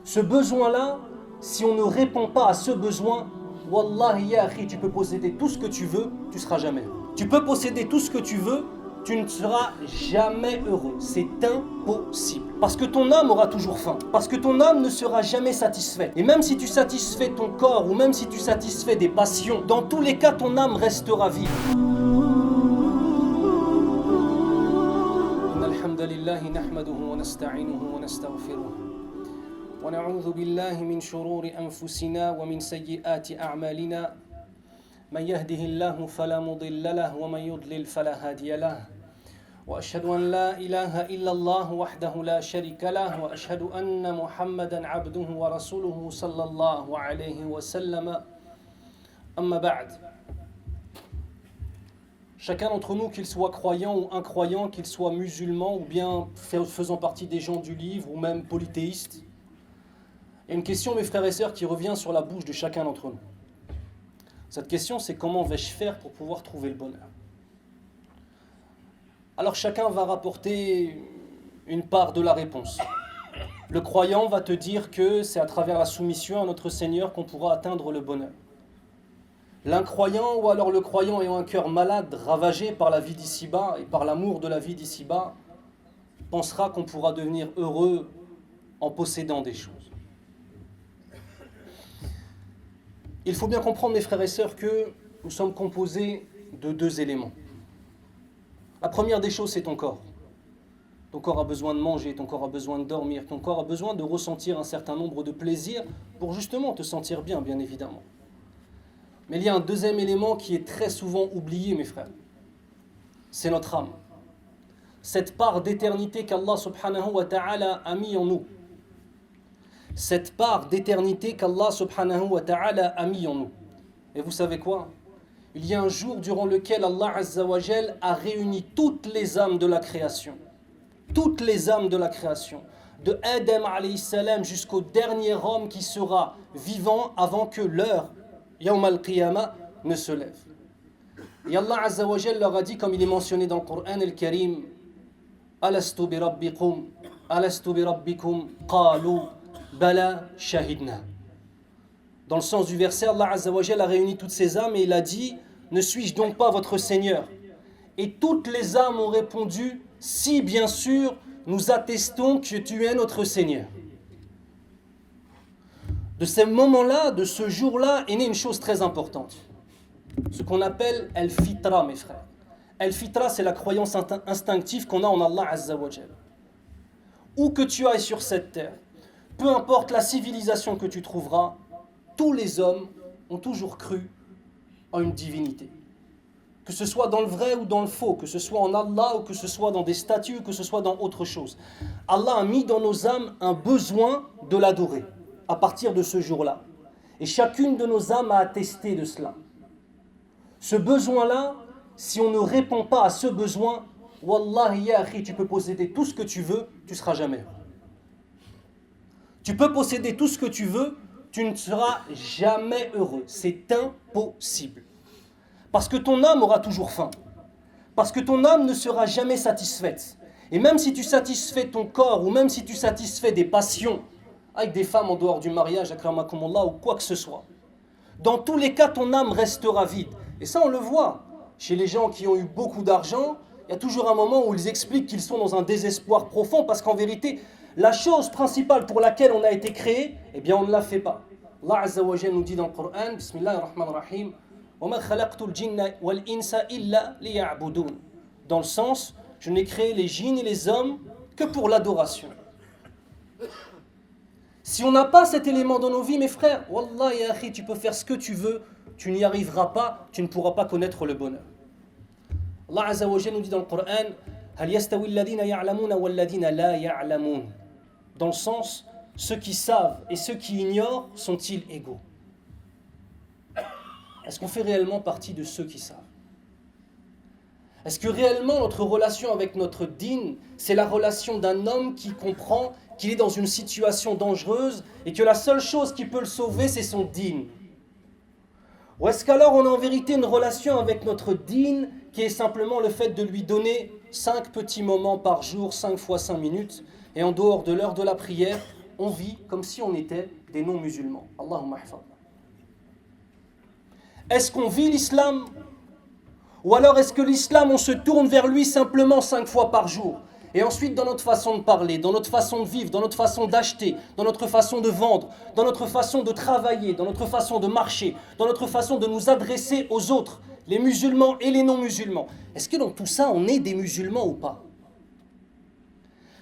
Ce besoin-là, si on ne répond pas à ce besoin, Wallahi ya akhi, tu peux posséder tout ce que tu veux, tu ne seras jamais heureux. Tu peux posséder tout ce que tu veux, tu ne seras jamais heureux. C'est impossible. Parce que ton âme aura toujours faim. Parce que ton âme ne sera jamais satisfaite. Et même si tu satisfais ton corps ou même si tu satisfais des passions, dans tous les cas, ton âme restera vide. Alhamdulillah, nahmaduhu wa nasta'inuhu wa nastaghfiruh. ونعوذ بالله من شرور أنفسنا ومن سيئات أعمالنا من يهده الله فلا مضل له ومن يضلل فلا هادي له وأشهد أن لا إله إلا الله وحده لا شريك له وأشهد أن محمدا عبده ورسوله صلى الله عليه وسلم أما بعد. Chacun d'entre nous, qu'il soit croyant ou incroyant, qu'il soit musulman ou bien faisant partie des gens du livre ou même polythéiste, il y a une question, mes frères et sœurs, qui revient sur la bouche de chacun d'entre nous. Cette question, c'est comment vais-je faire pour pouvoir trouver le bonheur? Alors chacun va rapporter une part de la réponse. Le croyant va te dire que c'est à travers la soumission à notre Seigneur qu'on pourra atteindre le bonheur. L'incroyant, ou alors le croyant ayant un cœur malade, ravagé par la vie d'ici-bas et par l'amour de la vie d'ici-bas, pensera qu'on pourra devenir heureux en possédant des choses. Il faut bien comprendre, mes frères et sœurs, que nous sommes composés de deux éléments. La première des choses, c'est ton corps. Ton corps a besoin de manger, ton corps a besoin de dormir, ton corps a besoin de ressentir un certain nombre de plaisirs pour justement te sentir bien, bien évidemment. Mais il y a un deuxième élément qui est très souvent oublié, mes frères. C'est notre âme. Cette part d'éternité qu'Allah subhanahu wa ta'ala a mis en nous. Cette part d'éternité qu'Allah subhanahu wa ta'ala a mis en nous. Et vous savez quoi? Il y a un jour durant lequel Allah azza wa jal a réuni toutes les âmes de la création. Toutes les âmes de la création. De Adam alayhi salam jusqu'au dernier homme qui sera vivant avant que l'heure, Yawm al-Qiyamah, ne se lève. Et Allah azza wa jal leur a dit, comme il est mentionné dans le Coran al-Karim, Alastu bi rabbikum, alastu bi rabbikum, qalu Bala shahidna. Dans le sens du verset, Allah Azza wa Jalla a réuni toutes ces âmes et il a dit: ne suis-je donc pas votre Seigneur? Et toutes les âmes ont répondu: si, bien sûr, nous attestons que tu es notre Seigneur. De ce moment-là, de ce jour-là, est née une chose très importante. Ce qu'on appelle al-fitra, mes frères. Al-fitra, c'est la croyance instinctive qu'on a en Allah Azza wa Jalla. Où que tu ailles sur cette terre, peu importe la civilisation que tu trouveras, tous les hommes ont toujours cru en une divinité. Que ce soit dans le vrai ou dans le faux, que ce soit en Allah ou que ce soit dans des statues ou que ce soit dans autre chose. Allah a mis dans nos âmes un besoin de l'adorer à partir de ce jour-là. Et chacune de nos âmes a attesté de cela. Ce besoin-là, si on ne répond pas à ce besoin, Wallahi ya akhi, tu peux posséder tout ce que tu veux, tu ne seras jamais heureux. Tu peux posséder tout ce que tu veux, tu ne seras jamais heureux. C'est impossible. Parce que ton âme aura toujours faim. Parce que ton âme ne sera jamais satisfaite. Et même si tu satisfais ton corps, ou même si tu satisfais des passions, avec des femmes en dehors du mariage, akramakumullah, ou quoi que ce soit, dans tous les cas, ton âme restera vide. Et ça, on le voit. Chez les gens qui ont eu beaucoup d'argent, il y a toujours un moment où ils expliquent qu'ils sont dans un désespoir profond, parce qu'en vérité, la chose principale pour laquelle on a été créé, eh bien on ne la fait pas. Allah Azza wa Jalla nous dit dans le Coran, Bismillahir Rahmanir Rahim, وَمَا خَلَقْتُ الْجِنَّ وَالْإِنسَ إِلَّا لِيَعْبُدُونَ. Dans le sens, je n'ai créé les djinns et les hommes que pour l'adoration. Si on n'a pas cet élément dans nos vies, mes frères, Wallah ya akhi, tu peux faire ce que tu veux, tu n'y arriveras pas, tu ne pourras pas connaître le bonheur. Allah Azza wa Jalla nous dit dans le Coran, هَلْ يَسْتَوِي الَّذِينَ يَعْلَمُونَ وَالَّذِينَ لَا يَعْلَمُونَ. Dans le sens, ceux qui savent et ceux qui ignorent sont-ils égaux? Est-ce qu'on fait réellement partie de ceux qui savent? Est-ce que réellement notre relation avec notre dîn, c'est la relation d'un homme qui comprend qu'il est dans une situation dangereuse et que la seule chose qui peut le sauver, c'est son dîn? Ou est-ce qu'alors on a en vérité une relation avec notre dîn qui est simplement le fait de lui donner 5 petits moments par jour, 5 fois 5 minutes, et en dehors de l'heure de la prière, on vit comme si on était des non-musulmans. Allahumma hafadna. Est-ce qu'on vit l'islam? Ou alors est-ce que l'islam, on se tourne vers lui simplement 5 fois par jour? Et ensuite, dans notre façon de parler, dans notre façon de vivre, dans notre façon d'acheter, dans notre façon de vendre, dans notre façon de travailler, dans notre façon de marcher, dans notre façon de nous adresser aux autres, les musulmans et les non-musulmans. Est-ce que dans tout ça, on est des musulmans ou pas?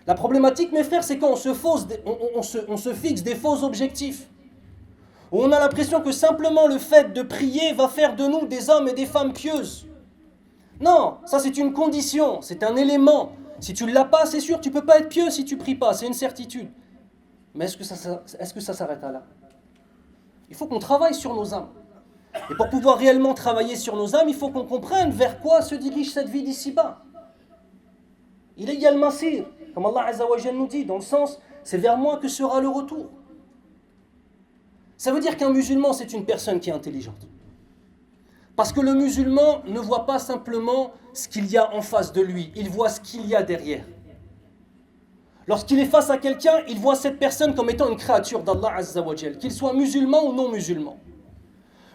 La problématique, mes frères, c'est quand on se fixe des faux objectifs. Où on a l'impression que simplement le fait de prier va faire de nous des hommes et des femmes pieuses. Non, ça c'est une condition, c'est un élément. Si tu ne l'as pas, c'est sûr, tu ne peux pas être pieux si tu ne pries pas, c'est une certitude. Mais est-ce que ça s'arrête là? Il faut qu'on travaille sur nos âmes. Et pour pouvoir réellement travailler sur nos âmes, il faut qu'on comprenne vers quoi se dirige cette vie d'ici-bas. Il y a le masir, comme Allah Azza wa Jalla nous dit, dans le sens, c'est vers moi que sera le retour. Ça veut dire qu'un musulman, c'est une personne qui est intelligente. Parce que le musulman ne voit pas simplement ce qu'il y a en face de lui, il voit ce qu'il y a derrière. Lorsqu'il est face à quelqu'un, il voit cette personne comme étant une créature d'Allah Azza wa Jalla, qu'il soit musulman ou non musulman.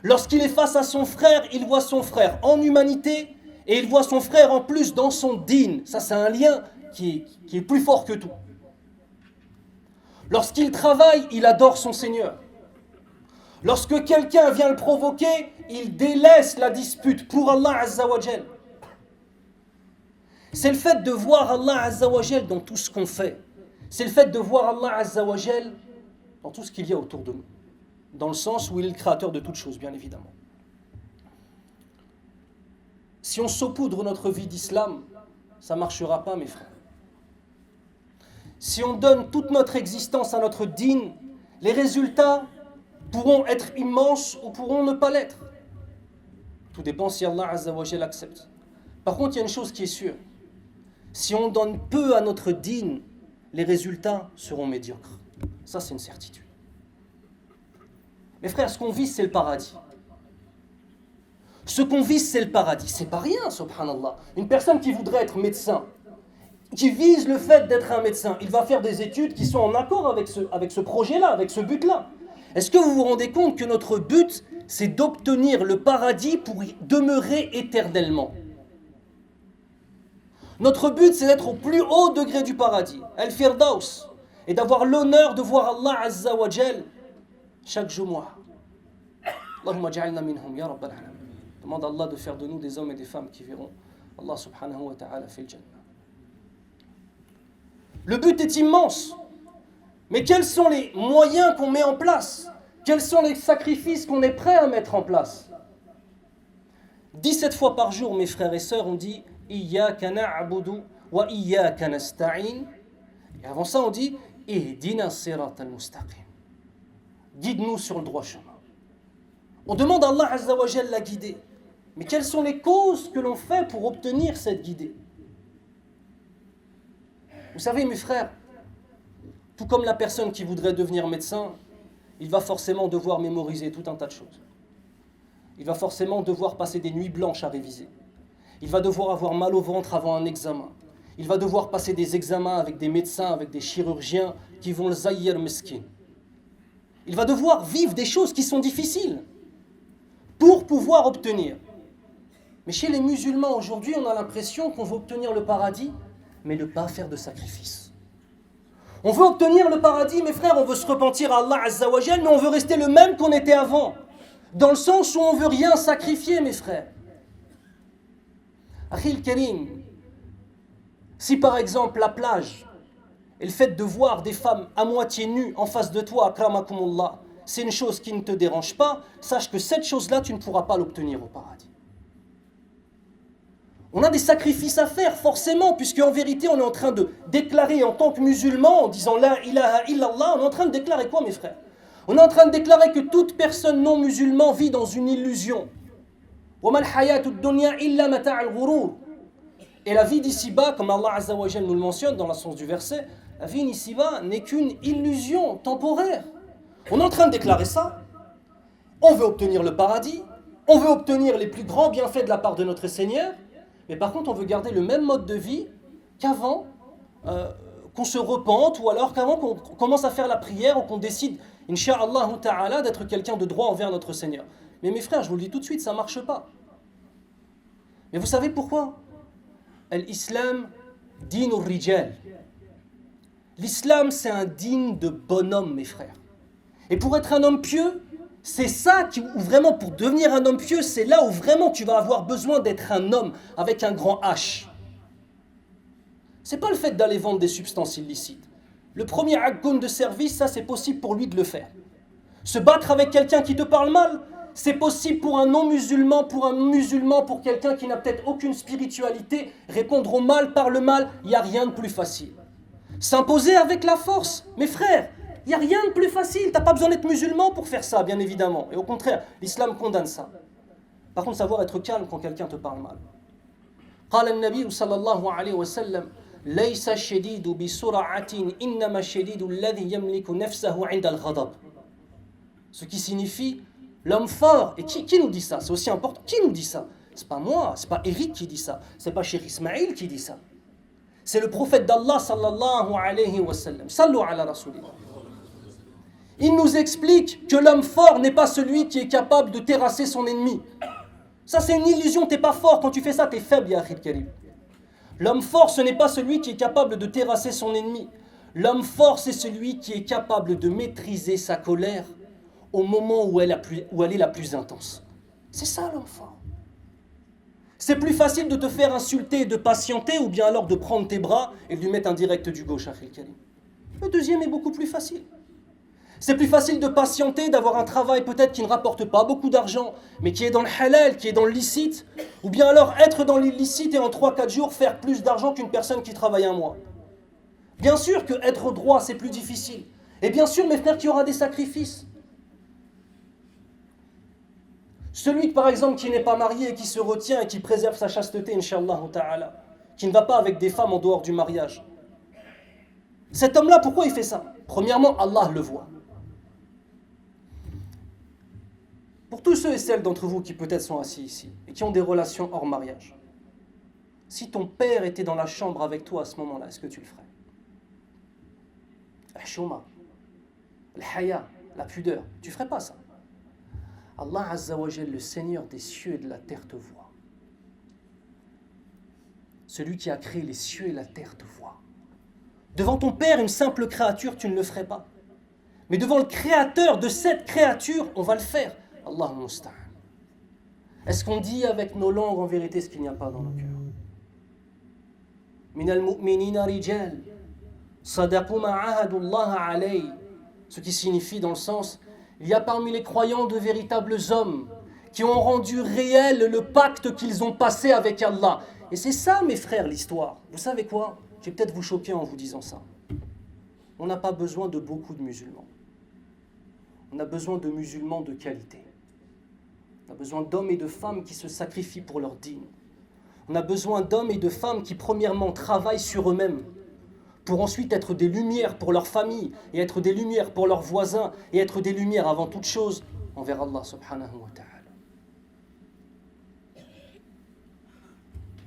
Lorsqu'il est face à son frère, il voit son frère en humanité et il voit son frère en plus dans son din. Ça, c'est un lien qui est plus fort que tout. Lorsqu'il travaille, il adore son Seigneur. Lorsque quelqu'un vient le provoquer, il délaisse la dispute pour Allah Azza wa Jal. C'est le fait de voir Allah Azza wa Jal dans tout ce qu'on fait. C'est le fait de voir Allah Azza wa Jal dans tout ce qu'il y a autour de nous. Dans le sens où il est le créateur de toutes choses, bien évidemment. Si on saupoudre notre vie d'islam, ça ne marchera pas, mes frères. Si on donne toute notre existence à notre dîn, les résultats pourront être immenses ou pourront ne pas l'être. Tout dépend si Allah Azza wa Jalla accepte. Par contre, il y a une chose qui est sûre. Si on donne peu à notre dîn, les résultats seront médiocres. Ça, c'est une certitude. Mes frères, ce qu'on vise, c'est le paradis. Ce qu'on vise, c'est le paradis. C'est pas rien, subhanallah. Une personne qui voudrait être médecin, qui vise le fait d'être un médecin, il va faire des études qui sont en accord avec ce projet-là, avec ce but-là. Est-ce que vous vous rendez compte que notre but, c'est d'obtenir le paradis pour y demeurer éternellement? Notre but, c'est d'être au plus haut degré du paradis, Al-Firdaus, et d'avoir l'honneur de voir Allah Azza wa Jal chaque Jumu'ah. Allahumma ja'alna minhum, ya Rabbal alamin. Demande à Allah de faire de nous des hommes et des femmes qui verront Allah subhanahu wa ta'ala fil Jannah. Le but est immense. Mais quels sont les moyens qu'on met en place? Quels sont les sacrifices qu'on est prêt à mettre en place? 17 fois par jour, mes frères et sœurs, on dit « Iyyaka na'budu wa iyyaka nasta'in » et avant ça, on dit « Ihdina sirata al-mustaqim » Guide-nous sur le droit chemin. On demande à Allah Azza wa Jalla la guider. Mais quelles sont les causes que l'on fait pour obtenir cette guidée? Vous savez, mes frères, tout comme la personne qui voudrait devenir médecin, il va forcément devoir mémoriser tout un tas de choses. Il va forcément devoir passer des nuits blanches à réviser. Il va devoir avoir mal au ventre avant un examen. Il va devoir passer des examens avec des médecins, avec des chirurgiens qui vont le zaïr meskin. Il va devoir vivre des choses qui sont difficiles pour pouvoir obtenir. Mais chez les musulmans aujourd'hui, on a l'impression qu'on veut obtenir le paradis, mais ne pas faire de sacrifice. On veut obtenir le paradis, mes frères, on veut se repentir à Allah Azza wa Jal, mais on veut rester le même qu'on était avant. Dans le sens où on ne veut rien sacrifier, mes frères. Akhil Karim, si par exemple la plage et le fait de voir des femmes à moitié nues en face de toi, akramakumullah, c'est une chose qui ne te dérange pas, sache que cette chose-là, tu ne pourras pas l'obtenir au paradis. On a des sacrifices à faire, forcément, puisque en vérité, on est en train de déclarer en tant que musulman, en disant La ilaha illallah, on est en train de déclarer quoi, mes frères? On est en train de déclarer que toute personne non musulmane vit dans une illusion. Et la vie d'ici-bas, comme Allah Azza wa Jal nous le mentionne dans le sens du verset, la vie d'ici-bas n'est qu'une illusion temporaire. On est en train de déclarer ça. On veut obtenir le paradis, on veut obtenir les plus grands bienfaits de la part de notre Seigneur, mais par contre on veut garder le même mode de vie qu'avant qu'on se repente, ou alors qu'avant qu'on commence à faire la prière, ou qu'on décide, Inch'Allah ta'ala, d'être quelqu'un de droit envers notre Seigneur. Mais mes frères, je vous le dis tout de suite, ça ne marche pas. Mais vous savez pourquoi? L'islam, din rijal. L'islam, c'est un digne de bonhomme, mes frères. Et pour être un homme pieux, c'est ça où vraiment, pour devenir un homme pieux, c'est là où vraiment tu vas avoir besoin d'être un homme avec un grand H. C'est pas le fait d'aller vendre des substances illicites. Le premier akkoun de service, ça c'est possible pour lui de le faire. Se battre avec quelqu'un qui te parle mal, c'est possible pour un non-musulman, pour quelqu'un qui n'a peut-être aucune spiritualité. Répondre au mal par le mal, il n'y a rien de plus facile. S'imposer avec la force, mes frères, il n'y a rien de plus facile. Tu n'as pas besoin d'être musulman pour faire ça, bien évidemment. Et au contraire, l'islam condamne ça. Par contre, savoir être calme quand quelqu'un te parle mal. قال النبي صلى الله عليه وسلم ليس الشديد بسرعة إنما الشديد الذي يملك نفسه عند الغضب. Ce qui signifie l'homme fort. Et qui nous dit ça? C'est aussi important. Qui nous dit ça? C'est pas moi, c'est pas Eric qui dit ça, c'est pas Cheikh Ismaïl qui dit ça. C'est le prophète d'Allah sallallahu alayhi wa sallam. Sallu ala rasulillah. Il nous explique que l'homme fort n'est pas celui qui est capable de terrasser son ennemi. Ça c'est une illusion, t'es pas fort. Quand tu fais ça, t'es faible, ya akhil karim. L'homme fort, ce n'est pas celui qui est capable de terrasser son ennemi. L'homme fort, c'est celui qui est capable de maîtriser sa colère au moment où elle est la plus intense. C'est ça l'homme fort. C'est plus facile de te faire insulter et de patienter, ou bien alors de prendre tes bras et de lui mettre un direct du gauche, akhil karim. Le deuxième est beaucoup plus facile. C'est plus facile de patienter, d'avoir un travail peut-être qui ne rapporte pas beaucoup d'argent, mais qui est dans le halal, qui est dans le licite, ou bien alors être dans l'illicite et en 3-4 jours faire plus d'argent qu'une personne qui travaille un mois. Bien sûr que être droit, c'est plus difficile. Et bien sûr, mes frères, qu'il y aura des sacrifices. Celui, par exemple, qui n'est pas marié et qui se retient et qui préserve sa chasteté, Inch'Allah ta'ala, qui ne va pas avec des femmes en dehors du mariage. Cet homme-là, pourquoi il fait ça? Premièrement, Allah le voit. Pour tous ceux et celles d'entre vous qui peut-être sont assis ici et qui ont des relations hors mariage, si ton père était dans la chambre avec toi à ce moment-là, est-ce que tu le ferais? Al-Shuma, Al-Haya, la pudeur, tu ne ferais pas ça. Allah Azza wa Jal, le Seigneur des cieux et de la terre te voit. Celui qui a créé les cieux et la terre te voit. Devant ton père, une simple créature, tu ne le ferais pas. Mais devant le créateur de cette créature, on va le faire. Allahumma musta'an. Est-ce qu'on dit avec nos langues en vérité ce qu'il n'y a pas dans nos cœurs? Minal mu'minina rijal sadaqu ma ahadu Allah alayhi. Ce qui signifie dans le sens, il y a parmi les croyants de véritables hommes qui ont rendu réel le pacte qu'ils ont passé avec Allah. Et c'est ça, mes frères, l'histoire. Vous savez quoi? Je vais peut-être vous choquer en vous disant ça. On n'a pas besoin de beaucoup de musulmans. On a besoin de musulmans de qualité. On a besoin d'hommes et de femmes qui se sacrifient pour leur dîne. On a besoin d'hommes et de femmes qui, premièrement, travaillent sur eux-mêmes pour ensuite être des lumières pour leur famille et être des lumières pour leurs voisins et être des lumières avant toute chose envers Allah subhanahu wa ta'ala.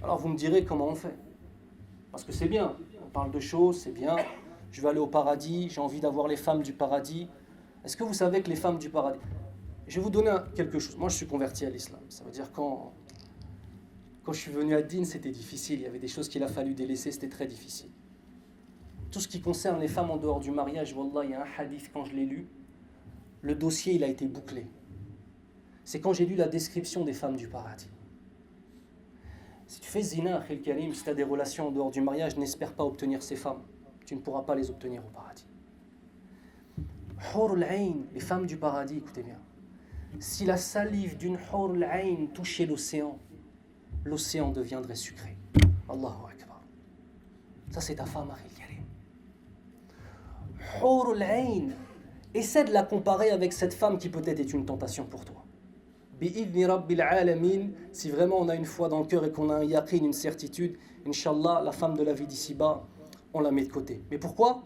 Alors vous me direz comment on fait. Parce que c'est bien, on parle de choses, c'est bien. Je vais aller au paradis, j'ai envie d'avoir les femmes du paradis. Est-ce que vous savez que les femmes du paradis... Je vais vous donner quelque chose. Moi, je suis converti à l'islam. Ça veut dire quand je suis venu à Din, c'était difficile. Il y avait des choses qu'il a fallu délaisser, c'était très difficile. Tout ce qui concerne les femmes en dehors du mariage, wallah, il y a un hadith, quand je l'ai lu, le dossier, il a été bouclé. C'est quand j'ai lu la description des femmes du paradis. Si tu fais zina, akhil karim, si tu as des relations en dehors du mariage, n'espère pas obtenir ces femmes. Tu ne pourras pas les obtenir au paradis. Hur al-ayn, les femmes du paradis, écoutez bien. Si la salive d'une hur al-ayn touchait l'océan deviendrait sucré. Allahu akbar. Ça c'est ta femme, akhil karim. Hur al-ayn, essaie de la comparer avec cette femme qui peut-être est une tentation pour toi. Bi'idni rabbil alamin, si vraiment on a une foi dans le cœur et qu'on a un yaqin, une certitude, Inch'Allah, la femme de la vie d'ici-bas, on la met de côté. Mais pourquoi?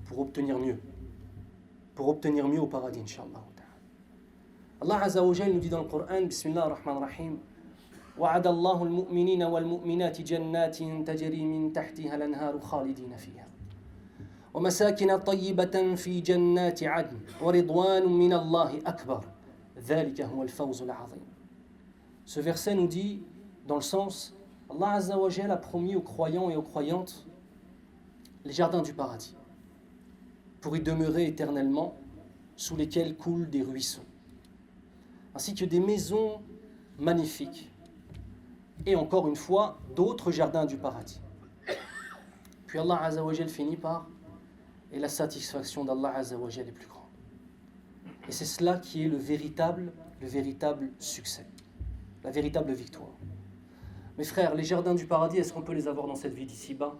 Pour obtenir mieux. Pour obtenir mieux au paradis, Inch'Allah. Allah Azza wa Jal nous dit dans le Coran, Bismillah ar-Rahman ar-Rahim, وَعَدَ اللَّهُ الْمُؤْمِنِينَ وَالْمُؤْمِنَاتِ جَنَّاتٍ تَجْرِي مِنْ تَحْتِهَا الْأَنْهَارُ خَالِدِينَ فِيهَا. ومساكن طيبة في جنات عدن ورضوان من الله أكبر ذلك هو الفوز العظيم. Ce verset nous dit, dans le sens, Allah Azza wa Jal a promis aux croyants et aux croyantes les jardins du paradis, pour y demeurer éternellement, sous lesquels coulent des ruisseaux, ainsi que des maisons magnifiques, et encore une fois, d'autres jardins du paradis. Puis Allah Azza wa Jal finit par « Et la satisfaction d'Allah Azza wa Jal est plus grande ». Et c'est cela qui est le véritable succès, la véritable victoire. Mes frères, les jardins du paradis, est-ce qu'on peut les avoir dans cette vie d'ici-bas?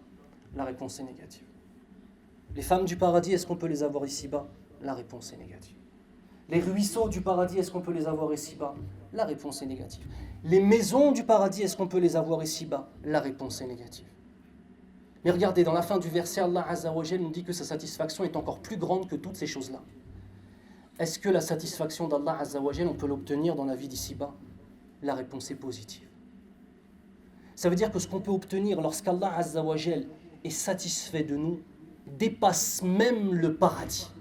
La réponse est négative. Les femmes du paradis, est-ce qu'on peut les avoir ici-bas? La réponse est négative. Les ruisseaux du paradis, est-ce qu'on peut les avoir ici-bas? La réponse est négative. Les maisons du paradis, est-ce qu'on peut les avoir ici-bas? La réponse est négative. Mais regardez, dans la fin du verset, Allah Azza wa Jal nous dit que sa satisfaction est encore plus grande que toutes ces choses-là. Est-ce que la satisfaction d'Allah Azza wa Jal, on peut l'obtenir dans la vie d'ici-bas? La réponse est positive. Ça veut dire que ce qu'on peut obtenir lorsqu'Allah Azza wa Jal est satisfait de nous dépasse même le paradis.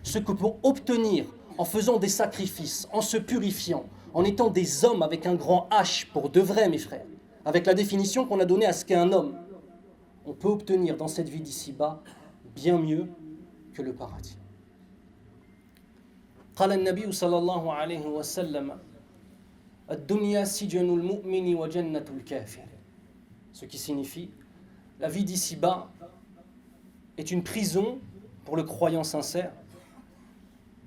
Ce que pour obtenir en faisant des sacrifices, en se purifiant, en étant des hommes avec un grand H pour de vrai, mes frères, avec la définition qu'on a donnée à ce qu'est un homme, on peut obtenir dans cette vie d'ici-bas bien mieux que le paradis. قال النبي صلى الله عليه وسلم الدنيا سجن المؤمن وجنة الكافر. Ce qui signifie la vie d'ici-bas est une prison pour le croyant sincère,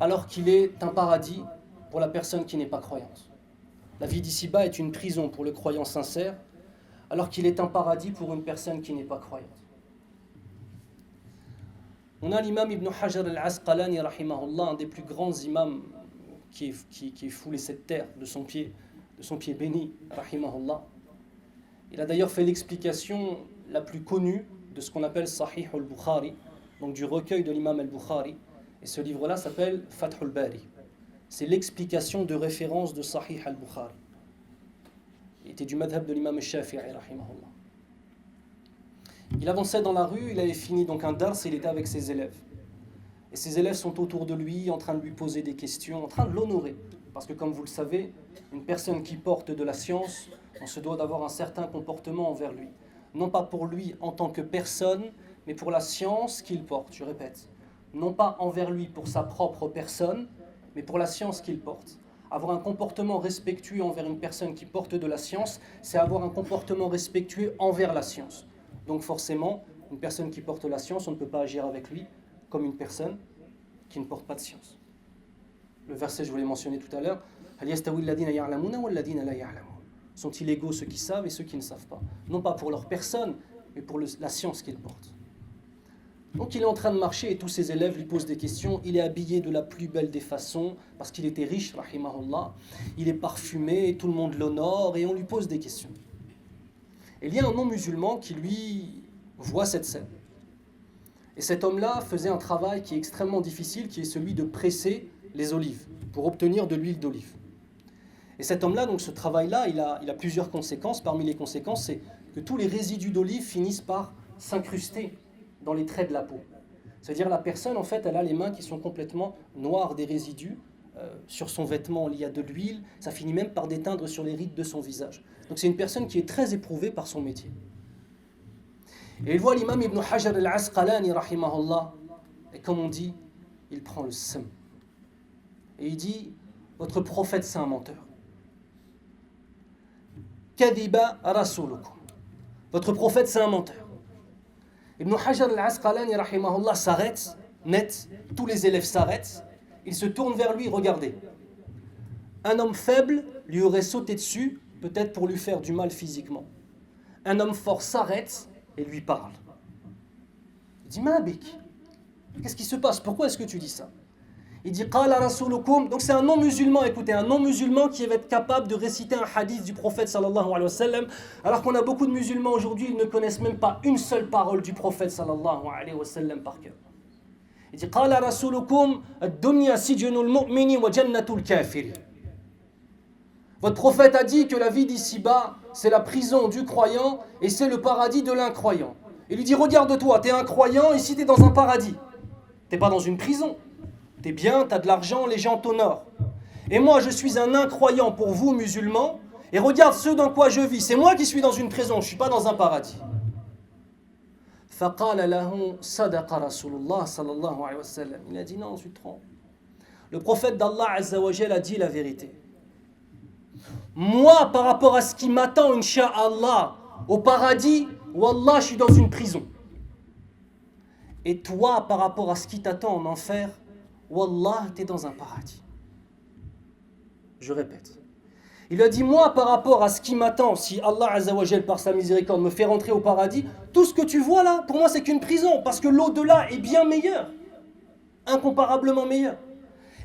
alors qu'il est un paradis pour la personne qui n'est pas croyante. La vie d'ici-bas est une prison pour le croyant sincère, alors qu'il est un paradis pour une personne qui n'est pas croyante. On a l'imam Ibn Hajar al-Asqalani, rahimahullah, un des plus grands imams qui ait foulé cette terre de son pied béni, rahimahullah. Il a d'ailleurs fait l'explication la plus connue de ce qu'on appelle Sahih al-Bukhari, donc du recueil de l'imam al-Bukhari. Et ce livre-là s'appelle Fath al-Bari. C'est l'explication de référence de Sahih al-Bukhari. Il était du madhab de l'imam al-Shafi'i, rahimahullah. Il avançait dans la rue, il avait fini donc un dars et il était avec ses élèves. Et ses élèves sont autour de lui, en train de lui poser des questions, en train de l'honorer. Parce que comme vous le savez, une personne qui porte de la science, on se doit d'avoir un certain comportement envers lui. Non pas pour lui en tant que personne, mais pour la science qu'il porte, je répète. Non pas envers lui pour sa propre personne, mais pour la science qu'il porte. Avoir un comportement respectueux envers une personne qui porte de la science, c'est avoir un comportement respectueux envers la science. Donc forcément, une personne qui porte la science, on ne peut pas agir avec lui comme une personne qui ne porte pas de science. Le verset, je vous l'ai mentionné tout à l'heure, sont-ils égaux ceux qui savent et ceux qui ne savent pas? Non pas pour leur personne, mais pour la science qu'ils portent. Donc il est en train de marcher et tous ses élèves lui posent des questions. Il est habillé de la plus belle des façons, parce qu'il était riche, rahimahullah. Il est parfumé, tout le monde l'honore et on lui pose des questions. Et il y a un non-musulman qui lui voit cette scène. Et cet homme-là faisait un travail qui est extrêmement difficile, qui est celui de presser les olives, pour obtenir de l'huile d'olive. Et cet homme-là, donc ce travail-là, il a plusieurs conséquences. Parmi les conséquences, c'est que tous les résidus d'olive finissent par s'incruster dans les traits de la peau. C'est-à-dire la personne, en fait, elle a les mains qui sont complètement noires des résidus. Sur son vêtement, il y a de l'huile. Ça finit même par déteindre sur les rides de son visage. Donc c'est une personne qui est très éprouvée par son métier. Et il voit l'imam Ibn Hajar al-Asqalani, rahimahullah, et comme on dit, il prend le seum. Et il dit, votre prophète c'est un menteur. Kadiba rasulukum. Votre prophète c'est un menteur. Ibn Hajar al-Asqalani, rahimahullah, s'arrête, net, tous les élèves s'arrêtent, ils se tournent vers lui, regardez. Un homme faible lui aurait sauté dessus, peut-être pour lui faire du mal physiquement. Un homme fort s'arrête et lui parle. Il dit, Mabik, qu'est-ce qui se passe? Pourquoi est-ce que tu dis ça? Il dit, Qala rasulukum. Donc c'est un non-musulman, écoutez, un non-musulman qui va être capable de réciter un hadith du prophète sallallahu alayhi wa sallam, alors qu'on a beaucoup de musulmans aujourd'hui, ils ne connaissent même pas une seule parole du prophète sallallahu alayhi wa sallam par cœur. Il dit, Qala rasulukum, ad-dunya sijnul mu'mini wa jannatul kafiri. Votre prophète a dit que la vie d'ici-bas, c'est la prison du croyant et c'est le paradis de l'incroyant. Il lui dit, regarde-toi, t'es un croyant, ici t'es dans un paradis. T'es pas dans une prison. T'es bien, t'as de l'argent, les gens t'honorent. Et moi, je suis un incroyant pour vous, musulmans, et regarde ce dans quoi je vis. C'est moi qui suis dans une prison, je ne suis pas dans un paradis. فَقَالَ لَهُ صَدَقَ رَسُولُ اللَّهِ صَلَّى اللَّهُ عَلَيْهِ وَسَلَّمَ. Il a dit non, tu te trompes. Le prophète d'Allah Azza wa Jal a dit la vérité. Moi, par rapport à ce qui m'attend, Inch'Allah, au paradis, Wallah, je suis dans une prison. Et toi, par rapport à ce qui t'attend en enfer, Wallah, tu es dans un paradis. Je répète. Il a dit, moi, par rapport à ce qui m'attend, si Allah Azza wa Jal, par sa miséricorde, me fait rentrer au paradis, tout ce que tu vois là, pour moi, c'est qu'une prison, parce que l'au-delà est bien meilleur, incomparablement meilleur.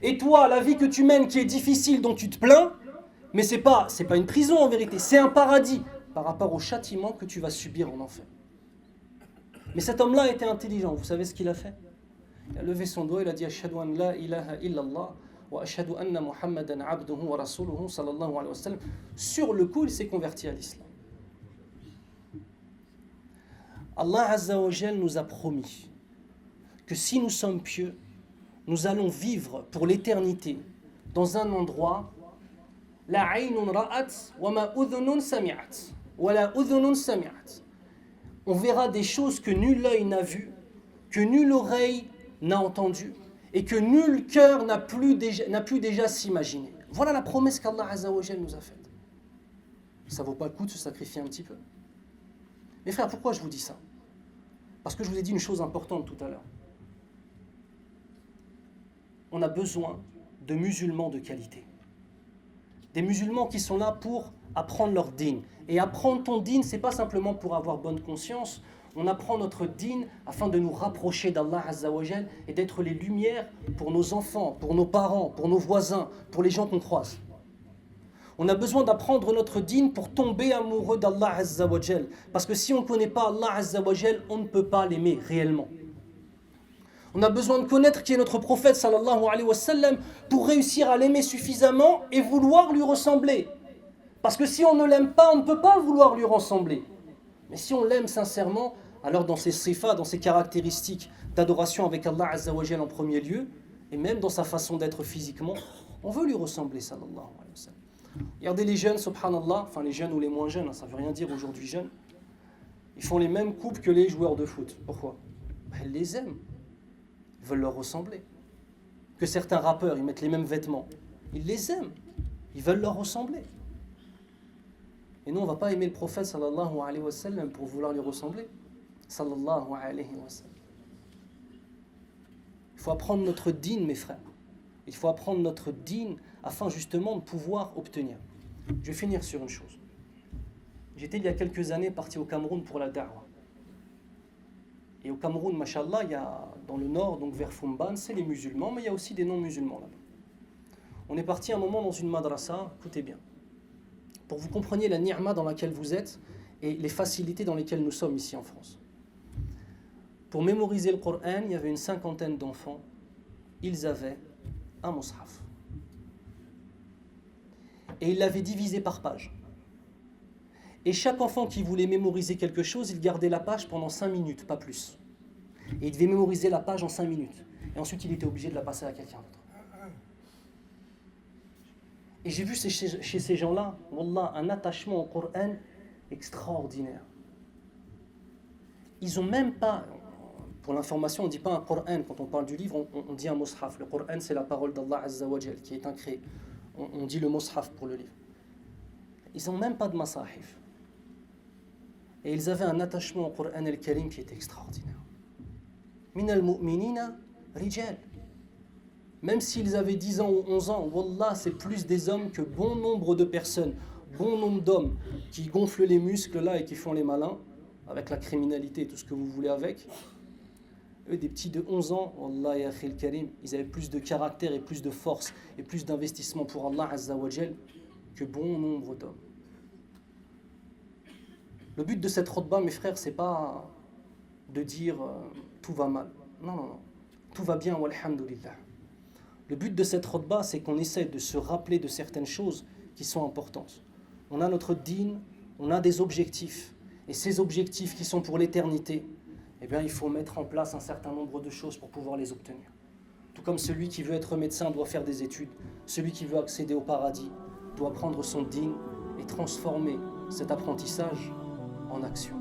Et toi, la vie que tu mènes, qui est difficile, dont tu te plains, mais c'est pas une prison en vérité, c'est un paradis, par rapport au châtiment que tu vas subir en enfer. Mais cet homme-là était intelligent, vous savez ce qu'il a fait? Il a levé son doigt, il a dit, Ashhadu an la ilaha illallah. Sur le coup, il s'est converti à l'islam. Allah Azza wa Jal nous a promis que si nous sommes pieux, nous allons vivre pour l'éternité dans un endroit la aynun ra'at wa ma udhunun sami'at wa la udhunun sami'at. On verra des choses que nul œil n'a vues, que nulle oreille n'a entendues, et que nul cœur n'a pu déjà s'imaginer. Voilà la promesse qu'Allah Azza wa Jal nous a faite. Ça ne vaut pas le coup de se sacrifier un petit peu. Mes frères, pourquoi je vous dis ça? Parce que je vous ai dit une chose importante tout à l'heure. On a besoin de musulmans de qualité. Des musulmans qui sont là pour apprendre leur dîn. Et apprendre ton dîn, ce n'est pas simplement pour avoir bonne conscience. On apprend notre dîn afin de nous rapprocher d'Allah Azza wa Jal et d'être les lumières pour nos enfants, pour nos parents, pour nos voisins, pour les gens qu'on croise. On a besoin d'apprendre notre dîn pour tomber amoureux d'Allah Azza wa Jal. Parce que si on ne connaît pas Allah Azza wa Jal, on ne peut pas l'aimer réellement. On a besoin de connaître qui est notre prophète sallallahu alayhi wa sallam pour réussir à l'aimer suffisamment et vouloir lui ressembler. Parce que si on ne l'aime pas, on ne peut pas vouloir lui ressembler. Mais si on l'aime sincèrement, alors dans ses sifas, dans ses caractéristiques d'adoration avec Allah Azza wa Jal en premier lieu, et même dans sa façon d'être physiquement, on veut lui ressembler, sallallahu alayhi wa sallam. Regardez les jeunes, subhanallah, enfin les jeunes ou les moins jeunes, ça ne veut rien dire aujourd'hui jeunes, ils font les mêmes coupes que les joueurs de foot. Pourquoi? Ils les aiment, ils veulent leur ressembler. Que certains rappeurs, ils mettent les mêmes vêtements, ils les aiment, ils veulent leur ressembler. Et nous, on ne va pas aimer le prophète sallallahu alayhi wa sallam pour vouloir lui ressembler. Sallallahu alayhi wa sallam. Il faut apprendre notre dîn, mes frères. Il faut apprendre notre dîn afin justement de pouvoir obtenir. Je vais finir sur une chose. J'étais il y a quelques années parti au Cameroun pour la da'wah. Et au Cameroun, mashallah, il y a dans le nord, donc vers Fumban, c'est les musulmans, mais il y a aussi des non-musulmans là-bas. On est parti un moment dans une madrasa, écoutez bien, pour que vous compreniez la ni'ma dans laquelle vous êtes et les facilités dans lesquelles nous sommes ici en France. Pour mémoriser le Coran, il y avait une 50aine d'enfants. Ils avaient un mushaf. Et ils l'avaient divisé par page. Et chaque enfant qui voulait mémoriser quelque chose, il gardait la page pendant 5 minutes, pas plus. Et il devait mémoriser la page en 5 minutes. Et ensuite, il était obligé de la passer à quelqu'un d'autre. Et j'ai vu chez ces gens-là, wallah, un attachement au Coran extraordinaire. Ils n'ont même pas, pour l'information, on ne dit pas un Coran, quand on parle du livre, on dit un mushaf. Le Coran, c'est la parole d'Allah Azza wa Jal, qui est incréé. On dit le mushaf pour le livre. Ils n'ont même pas de masahif. Et ils avaient un attachement au Coran al-Karim qui est extraordinaire. Min al-mu'minina rijal. Même s'ils avaient 10 ans ou 11 ans, wallah, c'est plus des hommes que bon nombre de personnes, bon nombre d'hommes qui gonflent les muscles là et qui font les malins, avec la criminalité et tout ce que vous voulez avec. Eux, des petits de 11 ans, wallah ya akhil karim, ils avaient plus de caractère et plus de force et plus d'investissement pour Allah Azza wa Jal que bon nombre d'hommes. Le but de cette khutbah, mes frères, c'est pas de dire tout va mal. Non, non, non. Tout va bien, walhamdulillah. Le but de cette khutbah, c'est qu'on essaie de se rappeler de certaines choses qui sont importantes. On a notre dîn, on a des objectifs. Et ces objectifs qui sont pour l'éternité, eh bien il faut mettre en place un certain nombre de choses pour pouvoir les obtenir. Tout comme celui qui veut être médecin doit faire des études, celui qui veut accéder au paradis doit prendre son dîn et transformer cet apprentissage en action.